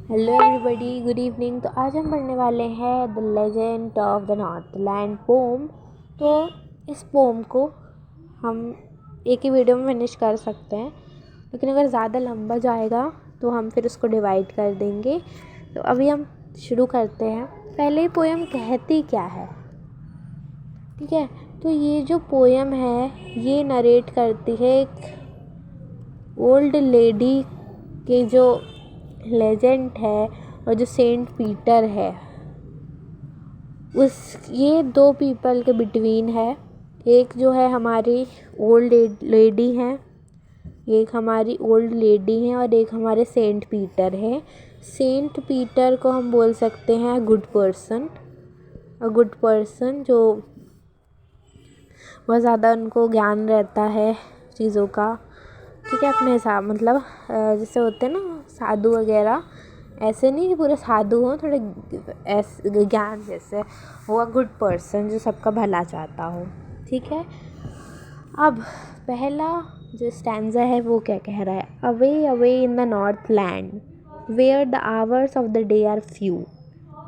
Hello everybody, good evening. तो आज हम पढ़ने वाले हैं the legend of the northland poem. तो इस पोम को हम एक ही वीडियो में फिनिश कर सकते हैं, लेकिन अगर ज़्यादा लंबा जाएगा तो हम फिर उसको डिवाइड कर देंगे। तो अभी हम शुरू करते हैं। पहले पोएम कहती क्या है, ठीक है। तो ये जो पोएम है ये नरेट करती है एक ओल्ड लेडी के जो लेजेंड है और जो सेंट पीटर है, उस ये दो पीपल के बिटवीन है। एक जो है हमारी ओल्ड लेडी है, एक हमारी ओल्ड लेडी है और एक हमारे सेंट पीटर है। सेंट पीटर को हम बोल सकते हैं good person, a good person जो बहुत ज़्यादा उनको ज्ञान रहता है चीज़ों का, ठीक है। अपने हिसाब मतलब जैसे होते हैं ना साधु वगैरह, ऐसे नहीं कि पूरे साधु हों, थोड़े ऐसे ज्ञान जैसे वो गुड पर्सन जो सबका भला चाहता हो, ठीक है। अब पहला जो स्टैंजा है वो क्या कह रहा है। Away away in the north land where the hours of the day are few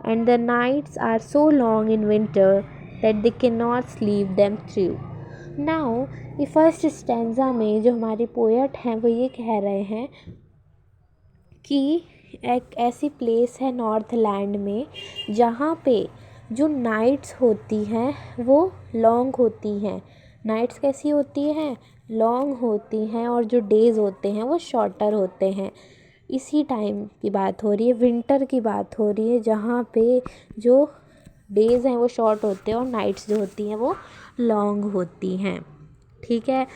and the nights are so long in winter that they can not sleep them through. Now ये first stanza में जो हमारे poet हैं वो ये कह रहे हैं कि एक ऐसी प्लेस है नॉर्थ लैंड में जहाँ पे जो नाइट्स होती हैं वो लॉन्ग होती हैं। नाइट्स कैसी होती हैं, लॉन्ग होती हैं, और जो डेज़ होते हैं वो शॉर्टर होते हैं। इसी टाइम की बात हो रही है, विंटर की बात हो रही है, जहाँ पे जो डेज़ हैं वो शॉर्ट होते हैं और नाइट्स जो होती हैं वो लॉन्ग होती हैं, ठीक है।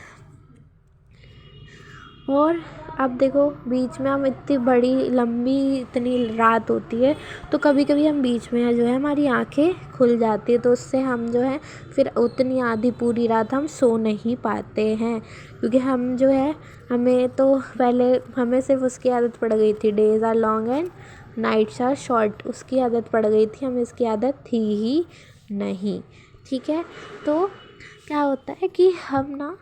और अब देखो बीच में हम इतनी बड़ी लंबी इतनी रात होती है, तो कभी कभी हम बीच में जो है हमारी आंखें खुल जाती है, तो उससे हम जो है फिर उतनी आधी पूरी रात हम सो नहीं पाते हैं, क्योंकि हम जो है हमें तो पहले हमें सिर्फ उसकी आदत पड़ गई थी, days are long and nights are short, उसकी आदत पड़ गई थी, हमें इसकी आदत थी ही नहीं, ठीक है। तो क्या होता है कि हम ना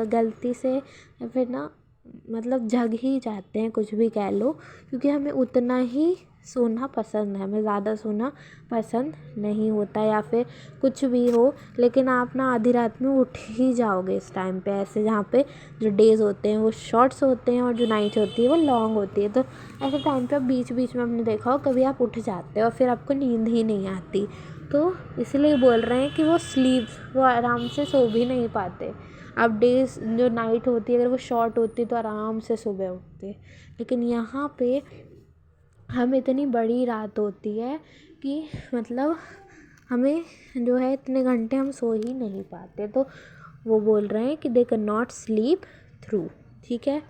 गलती से फिर ना मतलब जग ही जाते हैं, कुछ भी कह लो, क्योंकि हमें उतना ही सोना पसंद है, हमें ज़्यादा सोना पसंद नहीं होता, या फिर कुछ भी हो, लेकिन आप ना आधी रात में उठ ही जाओगे इस टाइम पे, ऐसे जहाँ पे जो डेज़ होते हैं वो शॉर्ट्स होते हैं और जो नाइट होती है वो लॉन्ग होती है। तो ऐसे टाइम पे आप बीच बीच में आपने देखा हो कभी आप उठ जाते हो और फिर आपको नींद ही नहीं आती, तो इसलिए बोल रहे हैं कि वो आराम से सो भी नहीं पाते। अब डेज जो नाइट होती है अगर वो शॉर्ट होती है तो आराम से सुबह उठते, लेकिन यहाँ पे हम इतनी बड़ी रात होती है कि मतलब हमें जो है इतने घंटे हम सो ही नहीं पाते, तो वो बोल रहे हैं कि दे कैन नॉट स्लीप थ्रू, ठीक है।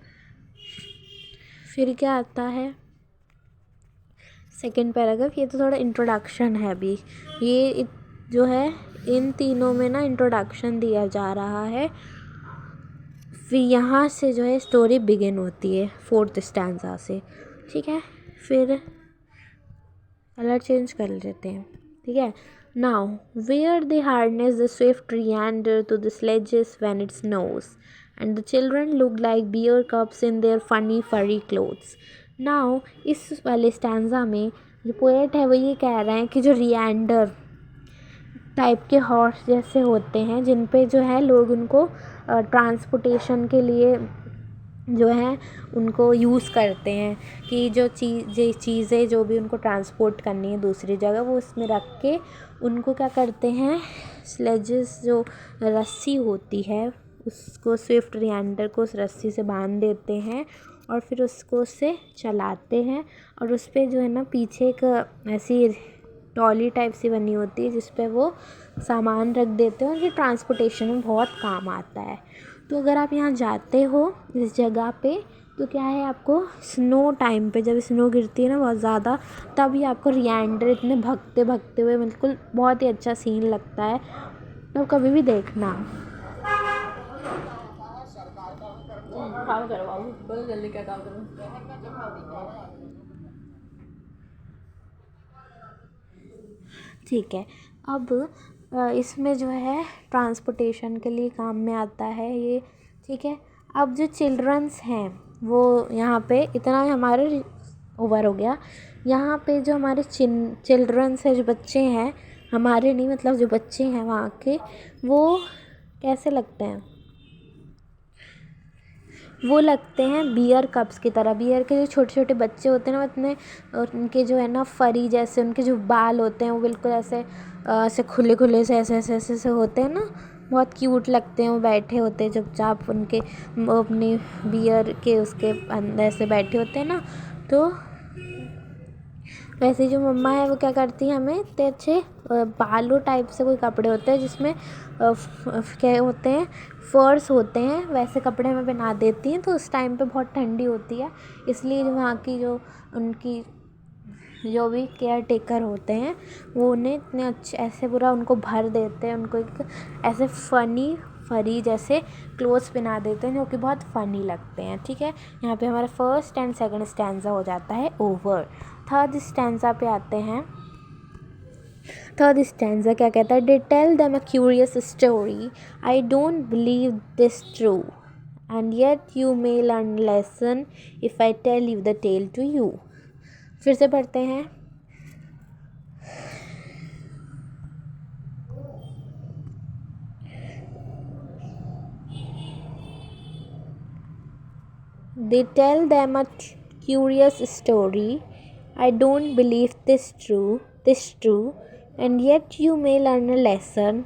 फिर क्या आता है सेकेंड पैराग्राफ, ये तो थोड़ा इंट्रोडक्शन है अभी, ये जो है इन तीनों में ना इंट्रोडक्शन दिया जा रहा है, फिर यहाँ से जो है स्टोरी बिगिन होती है फोर्थ स्टैंजा से, ठीक है। फिर कलर चेंज कर लेते हैं, ठीक है। Now where they harness the swift reindeer to the sledges when it snows and the children look like bear cubs in their funny furry clothes. Now इस वाले स्टैंजा में जो पोएट है वो ये कह रहे हैं कि जो रिएंडर टाइप के हॉर्स जैसे होते हैं जिन पे जो है लोग उनको ट्रांसपोर्टेशन के लिए जो है उनको यूज़ करते हैं, कि जो चीज़ें जो भी उनको ट्रांसपोर्ट करनी है दूसरी जगह वो उसमें रख के उनको क्या करते हैं, स्लेजेस जो रस्सी होती है उसको स्विफ्ट रिएंडर को उस रस्सी से बांध देते हैं और फिर उसको उससे चलाते हैं, और उस पर जो है ना पीछे एक ऐसी ट्रॉली टाइप सी बनी होती है जिस पे वो सामान रख देते हैं, और ये ट्रांसपोर्टेशन में बहुत काम आता है। तो अगर आप यहाँ जाते हो इस जगह पे तो क्या है, आपको स्नो टाइम पे जब स्नो गिरती है ना बहुत ज़्यादा, तभी आपको रिएंडर इतने भगते भगते हुए बिल्कुल बहुत ही अच्छा सीन लगता है, तो कभी भी देखना। काम करो बाबू, बोलो जल्दी क्या काम करो। ठीक है। अब इसमें जो है ट्रांसपोर्टेशन के लिए काम में आता है ये, ठीक है। अब जो चिल्ड्रंस हैं वो यहाँ पे इतना हमारे ओवर हो गया। यहाँ पे जो हमारे चिल्ड्रंस है, जो बच्चे हैं, हमारे नहीं मतलब जो बच्चे हैं वहाँ के, वो कैसे लगते हैं, वो लगते हैं बियर कप्स की तरह। बियर के जो छोटे छोटे बच्चे होते हैं ना, इतने उनके जो है ना फरी जैसे, उनके जो बाल होते हैं वो बिल्कुल ऐसे ऐसे खुले खुले से ऐसे ऐसे ऐसे से होते हैं ना, बहुत क्यूट लगते हैं। वो बैठे होते हैं चुपचाप, उनके वो अपनी बियर के उसके अंदर से बैठे होते हैं ना। तो वैसे जो मम्मा है वो क्या करती है, हमें इतने अच्छे बालू टाइप से कोई कपड़े होते हैं जिसमें क्या होते हैं, फर्स होते हैं, वैसे कपड़े हमें पहना देती हैं। तो उस टाइम पे बहुत ठंडी होती है, इसलिए जो वहाँ की जो उनकी जो भी केयर टेकर होते हैं वो उन्हें इतने अच्छे ऐसे पूरा उनको भर देते हैं, उनको एक ऐसे फरी जैसे क्लोथ्स पहना देते हैं जो कि बहुत फ़नी लगते हैं। ठीक है, यहाँ पे हमारा फर्स्ट एंड सेकंड स्टैंजा हो जाता है ओवर। थर्ड स्टैंजा पे आते हैं। थर्ड स्टैंजा क्या कहता है, they tell them a curious story, I don't believe this true and yet you may learn lesson if I tell you the tale to you. फिर से पढ़ते हैं। They tell them a curious story. I don't believe this true, and yet you may learn a lesson.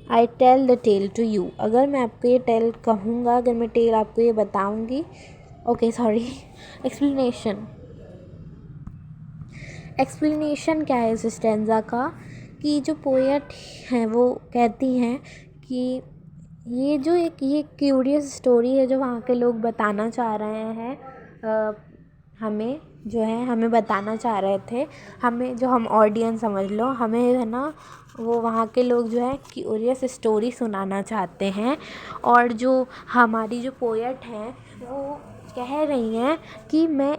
I tell the tale to you. अगर मैं आपको ये tell कहूँगा, अगर मैं टेल आपको ये बताऊँगी, ओके सॉरी, एक्सप्लेनेशन क्या है इस स्टैंजा का, कि जो पोएट हैं वो कहती हैं कि ये क्यूरियस स्टोरी है जो वहाँ के लोग बताना चाह रहे हैं, हमें बताना चाह रहे थे, हमें जो हम ऑडियंस समझ लो, हमें है ना वो वहाँ के लोग जो है क्यूरियस स्टोरी सुनाना चाहते हैं। और जो हमारी जो पोएट हैं वो कह रही हैं कि मैं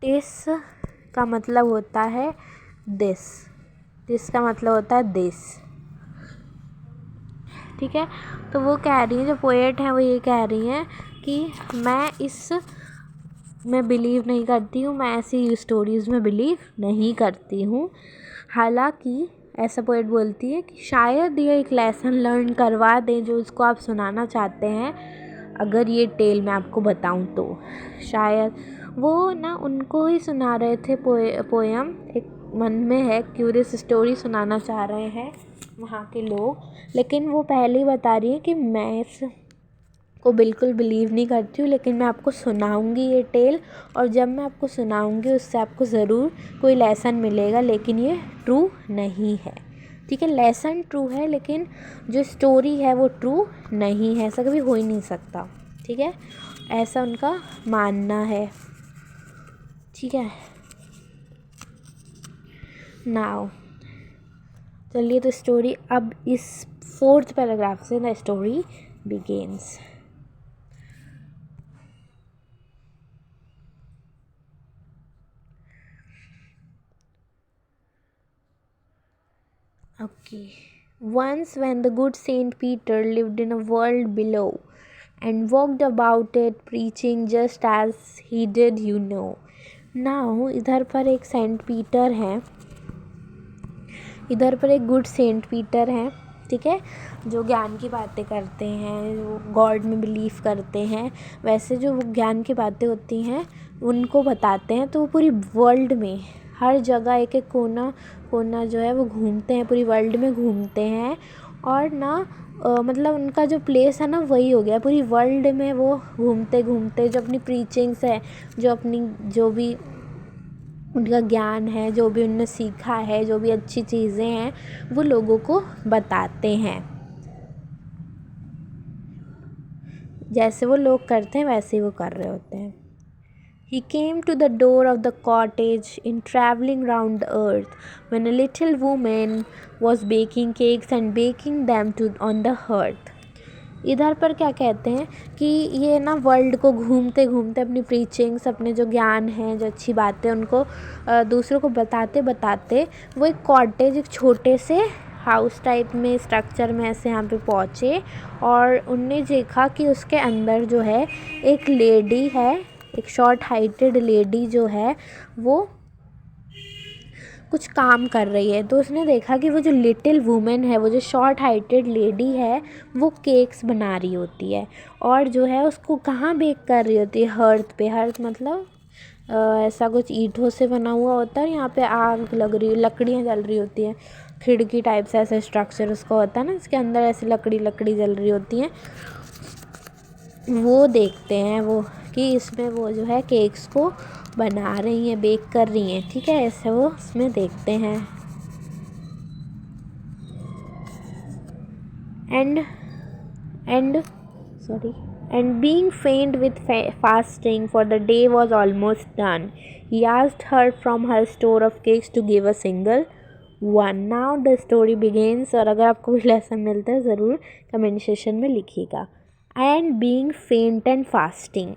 टिस का मतलब होता है दिस का मतलब होता है दिस। ठीक है, तो वो कह रही हैं, जो पोएट हैं वो ये कह रही हैं कि मैं बिलीव नहीं करती हूँ, मैं ऐसी स्टोरीज़ में बिलीव नहीं करती हूँ। हालांकि ऐसा पोएट बोलती है कि शायद ये एक लेसन लर्न करवा दें जो उसको आप सुनाना चाहते हैं। अगर ये टेल मैं आपको बताऊँ तो शायद वो ना उनको ही सुना रहे थे पोएम, एक मन में है क्यूरियस स्टोरी सुनाना चाह रहे हैं वहाँ के लोग, लेकिन वो पहले ही बता रही है कि मैं इसको बिल्कुल बिलीव नहीं करती हूँ, लेकिन मैं आपको सुनाऊँगी ये टेल, और जब मैं आपको सुनाऊँगी उससे आपको ज़रूर कोई लेसन मिलेगा, लेकिन ये ट्रू नहीं है। ठीक है, लेसन ट्रू है लेकिन जो स्टोरी है वो ट्रू नहीं है, ऐसा कभी हो ही नहीं सकता। ठीक है, ऐसा उनका मानना है। ठीक है, नाउ चलिए तो स्टोरी अब इस फोर्थ पैराग्राफ से the story begins. Okay. Once, when the good Saint Peter lived in a world below and walked about it preaching just as he did, you know. Now, इधर पर एक Saint Peter हैं, इधर पर एक good Saint Peter हैं, ठीक है, जो ज्ञान की बातें करते हैं, जो गॉड में बिलीव करते हैं। वैसे जो ज्ञान की बातें होती हैं उनको बताते हैं, तो वो पूरी वर्ल्ड में हर जगह एक एक कोना जो है वो घूमते हैं, पूरी वर्ल्ड में घूमते हैं। और ना मतलब उनका जो प्लेस है ना वही हो गया, पूरी वर्ल्ड में वो घूमते घूमते जो अपनी प्रीचिंग्स है, जो भी उनका ज्ञान है, जो भी उनने सीखा है, जो भी अच्छी चीज़ें हैं वो लोगों को बताते हैं। जैसे वो लोग करते हैं वैसे ही वो कर रहे होते हैं। He came to the door of the cottage in traveling round the earth when a little woman was baking cakes and baking them on the hearth. इधर पर क्या कहते हैं कि ये ना वर्ल्ड को घूमते घूमते अपनी प्रीचिंग्स, अपने जो ज्ञान है, जो अच्छी बातें उनको दूसरों को बताते बताते वो एक कॉटेज, एक छोटे से हाउस टाइप में स्ट्रक्चर में ऐसे यहाँ पे पहुँचे और उनने देखा कि उसके अंदर जो है एक लेडी है, एक शॉर्ट हाइटेड लेडी जो है वो कुछ काम कर रही है। तो उसने देखा कि वो जो लिटिल वुमेन है, वो जो शॉर्ट हाइटेड लेडी है, वो केक्स बना रही होती है और जो है उसको कहाँ बेक कर रही होती है, हर्थ पे। हर्थ मतलब ऐसा कुछ ईंटों से बना हुआ होता है, यहाँ पे आग लग रही, लकड़ियाँ जल रही होती हैं, खिड़की टाइप से ऐसा स्ट्रक्चर उसका होता है ना, इसके अंदर ऐसे लकड़ी जल रही होती हैं। वो देखते हैं वो कि इसमें वो जो है केक्स को बना रही हैं, बेक कर रही हैं, ठीक है, ऐसे वो इसमें देखते हैं। And being faint with fasting, for the day was almost done, he asked her from her store of cakes to give a single one. Now the story begins. और अगर आपको कोई लेसन मिलता है ज़रूर कमेंट सेशन में लिखिएगा। And being faint and fasting,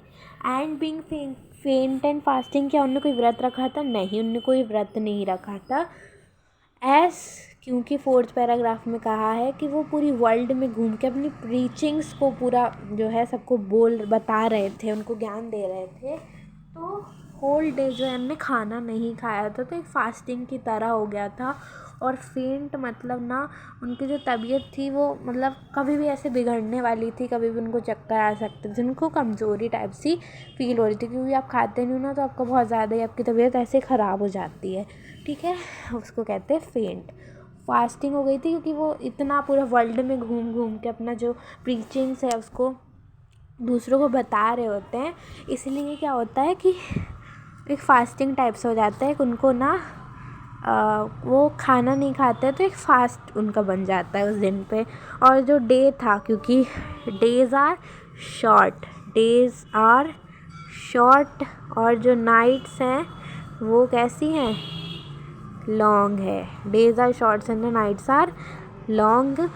फेंट एंड फास्टिंग, क्या उनने कोई व्रत रखा था? नहीं, उनने कोई व्रत नहीं रखा था। क्योंकि 4th पैराग्राफ में कहा है कि वो पूरी वर्ल्ड में घूम के अपनी प्रीचिंग्स को पूरा जो है सबको बता रहे थे, उनको ज्ञान दे रहे थे। तो होल डे जो है उन्होंने खाना नहीं खाया था, तो एक फास्टिंग की तरह हो गया था। और फेंट मतलब ना उनकी जो तबीयत थी वो मतलब कभी भी ऐसे बिगड़ने वाली थी, कभी भी उनको चक्कर आ सकते थे, उनको कमज़ोरी टाइप सी फील हो रही थी, क्योंकि आप खाते नहीं हो ना तो आपका बहुत ज़्यादा ही आपकी तबीयत ऐसे ख़राब हो जाती है, ठीक है। उसको कहते हैं फेंट। फास्टिंग हो गई थी क्योंकि वो इतना पूरा वर्ल्ड में घूम घूम के अपना जो प्रीचिंग्स है उसको दूसरों को बता रहे होते हैं, इसलिए क्या होता है कि एक फास्टिंग टाइप से हो जाता है कि उनको ना वो खाना नहीं खाते तो एक फास्ट उनका बन जाता है उस दिन पे। और जो डे था, क्योंकि डेज़ आर शॉर्ट और जो नाइट्स हैं वो कैसी हैं, लॉन्ग है। Days are shorts and the nights are long,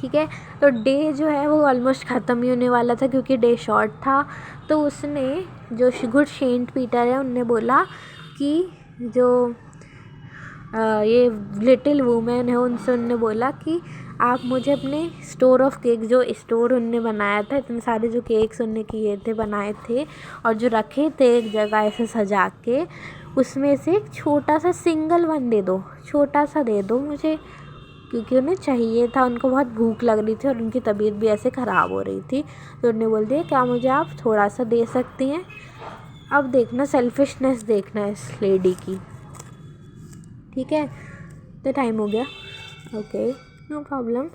ठीक है। तो डे जो है वो ऑलमोस्ट ख़त्म ही होने वाला था क्योंकि डे शॉर्ट था। तो उसने जो गुड सेंट पीटर है उनने बोला कि जो ये लिटिल वुमेन है उनसे उनने बोला कि आप मुझे अपने स्टोर ऑफ केक, जो स्टोर उनने बनाया था, इतने सारे जो केक्स उनने किए थे, बनाए थे और जो रखे थे एक जगह ऐसे सजा के, उसमें से एक छोटा सा सिंगल वन दे दो, छोटा सा दे दो मुझे, क्योंकि उन्हें चाहिए था, उनको बहुत भूख लग रही थी और उनकी तबीयत भी ऐसे ख़राब हो रही थी। तो उन्होंने बोल दिया क्या मुझे आप थोड़ा सा दे सकती हैं। अब देखना सेल्फिशनेस देखना इस लेडी की, ठीक है। तो टाइम हो गया, okay no problem.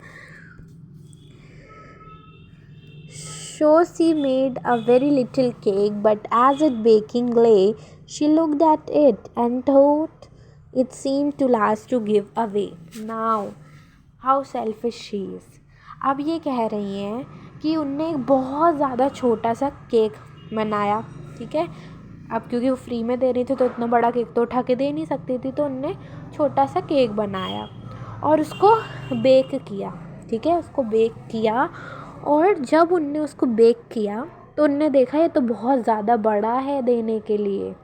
So she made a very little cake, but as it baking lay, she looked at it and thought it seemed to last to give away. Now, how selfish she is. अब ये कह रही हैं कि उनने एक बहुत ज़्यादा छोटा सा केक बनाया, ठीक है। अब क्योंकि वो फ्री में दे रही थी तो इतना बड़ा केक तो उठा के दे नहीं सकती थी, तो उनने छोटा सा केक बनाया और उसको बेक किया, ठीक है, उसको बेक किया। और जब उनने उसको बेक किया तो उनने देखा ये तो बहुत ज़्यादा बड़ा है देने के लिए,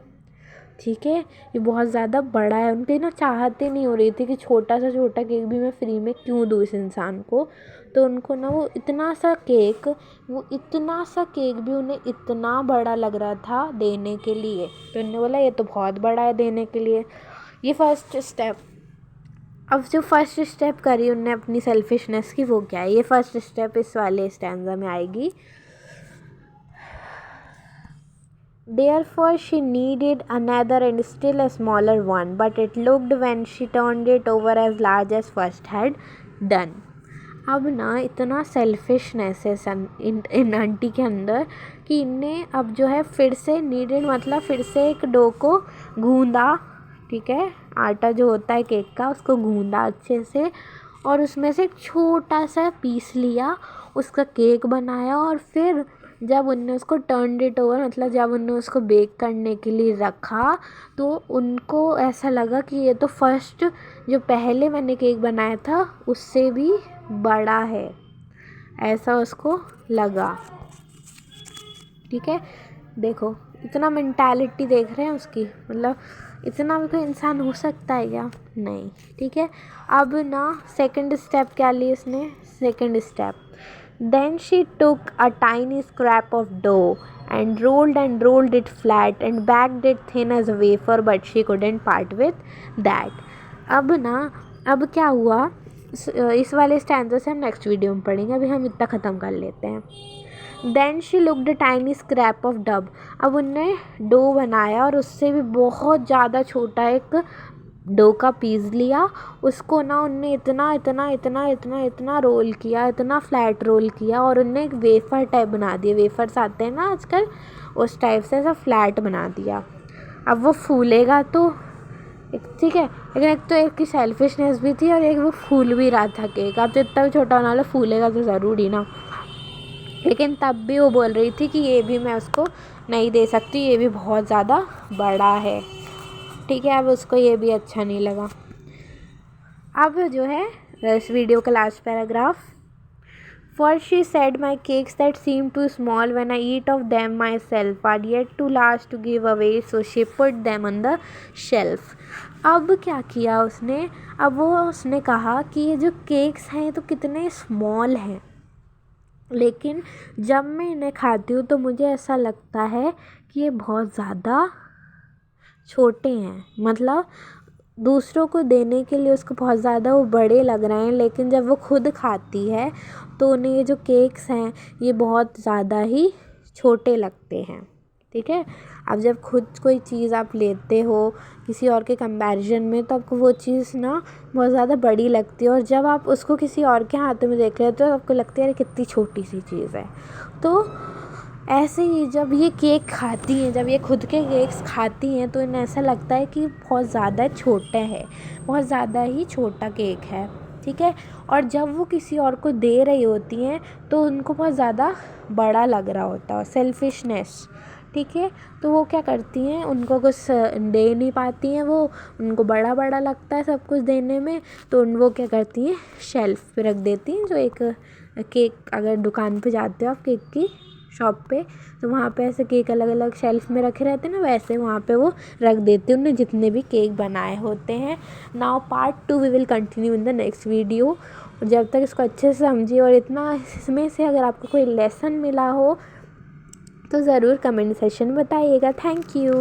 ठीक है, ये बहुत ज़्यादा बड़ा है। उनकी ना चाहते नहीं हो रही थी कि छोटा सा छोटा केक भी मैं फ्री में क्यों दूँ इस इंसान को। तो उनको ना वो इतना सा केक भी उन्हें इतना बड़ा लग रहा था देने के लिए, तो उन्होंने बोला ये तो बहुत बड़ा है देने के लिए। ये फर्स्ट स्टेप। अब जो फर्स्ट स्टेप करी उनने अपनी सेल्फिशनेस की, वो क्या है, ये फर्स्ट स्टेप इस वाले स्टैंजा में आएगी। Therefore she needed another and still a smaller one, but it looked when she turned it over as large as first had done. अब ना इतना सेल्फिशनेस है इन आंटी के अंदर कि इनने अब जो है फिर से नीडेड मतलब फिर से एक डो को गूंदा, ठीक है, आटा जो होता है केक का उसको गूंदा अच्छे से और उसमें से एक छोटा सा पीस लिया, उसका केक बनाया। और फिर जब उनने उसको टर्न इट ओवर मतलब जब उनने उसको बेक करने के लिए रखा तो उनको ऐसा लगा कि ये तो फर्स्ट जो पहले मैंने केक बनाया था उससे भी बड़ा है, ऐसा उसको लगा। ठीक है, देखो इतना मेंटालिटी देख रहे हैं उसकी, मतलब इतना भी कोई इंसान हो सकता है क्या? नहीं। ठीक है, अब ना सेकंड स्टेप क्या ली उसने? Second step, then she took a tiny scrap of dough and rolled it flat and baked it thin as a wafer, but she couldn't part with that. अब क्या हुआ, इस वाले स्टैंजा से हम नेक्स्ट वीडियो में पढ़ेंगे, अभी हम इतना ख़त्म कर लेते हैं। Then she looked a tiny scrap of dub, अब उनने डो बनाया और उससे भी बहुत ज़्यादा छोटा एक डो का पीस लिया, उसको ना उनने इतना इतना इतना इतना इतना रोल किया, इतना फ्लैट रोल किया और उनने एक वेफ़र टाइप बना दिया, वेफ़र्स आते हैं ना आजकल, उस टाइप से ऐसा फ्लैट बना दिया। अब वो फूलेगा तो ठीक है, लेकिन एक तो एक की सेल्फिशनेस भी थी और एक वो फूल भी रहा था केक। अब तो इतना भी छोटा बना लो, फूलेगा तो ज़रूरी ना, लेकिन तब भी वो बोल रही थी कि ये भी मैं उसको नहीं दे सकती, ये भी बहुत ज़्यादा बड़ा है। ठीक है, अब उसको ये भी अच्छा नहीं लगा। अब जो है इस वीडियो का last paragraph, for she said my cakes that seem too small when I eat of them myself are yet too last to give away, so she put them on the shelf. अब क्या किया उसने, अब वो उसने कहा कि ये जो केक्स हैं ये तो कितने स्मॉल हैं, लेकिन जब मैं इन्हें खाती हूँ तो मुझे ऐसा लगता है कि ये बहुत ज़्यादा छोटे हैं, मतलब दूसरों को देने के लिए उसको बहुत ज़्यादा वो बड़े लग रहे हैं, लेकिन जब वो खुद खाती है तो उन्हें ये जो केक्स हैं ये बहुत ज़्यादा ही छोटे लगते हैं। ठीक है, अब जब खुद कोई चीज़ आप लेते हो किसी और के कंपैरिजन में तो आपको वो चीज़ ना बहुत ज़्यादा बड़ी लगती है, और जब आप उसको किसी और के हाथों में देख रहे हो तो आपको लगती है अरे कितनी छोटी सी चीज़ है। तो ऐसे ही जब ये केक खाती हैं, जब ये खुद के केक्स खाती हैं तो इन्हें ऐसा लगता है कि बहुत ज़्यादा छोटा है, बहुत ज़्यादा ही छोटा केक है। ठीक है, और जब वो किसी और को दे रही होती हैं तो उनको बहुत ज़्यादा बड़ा लग रहा होता है, सेल्फिशनेस। ठीक है, तो वो क्या करती हैं, उनको कुछ दे नहीं पाती हैं, वो उनको बड़ा बड़ा लगता है सब कुछ देने में, तो वो क्या करती हैं, शेल्फ़ पे रख देती हैं। जो एक केक, अगर दुकान पे जाते हो आप केक की शॉप पे, तो वहाँ पे ऐसे केक अलग अलग शेल्फ़ में रखे रहते हैं ना, वैसे वहाँ पे वो रख देती हैं उन्होंने जितने भी केक बनाए होते हैं। Now part 2 we will continue in the next video. जब तक इसको अच्छे से समझिए, और इतना इसमें से अगर आपको कोई लेसन मिला हो तो ज़रूर कमेंट सेशन में बताइएगा। Thank you.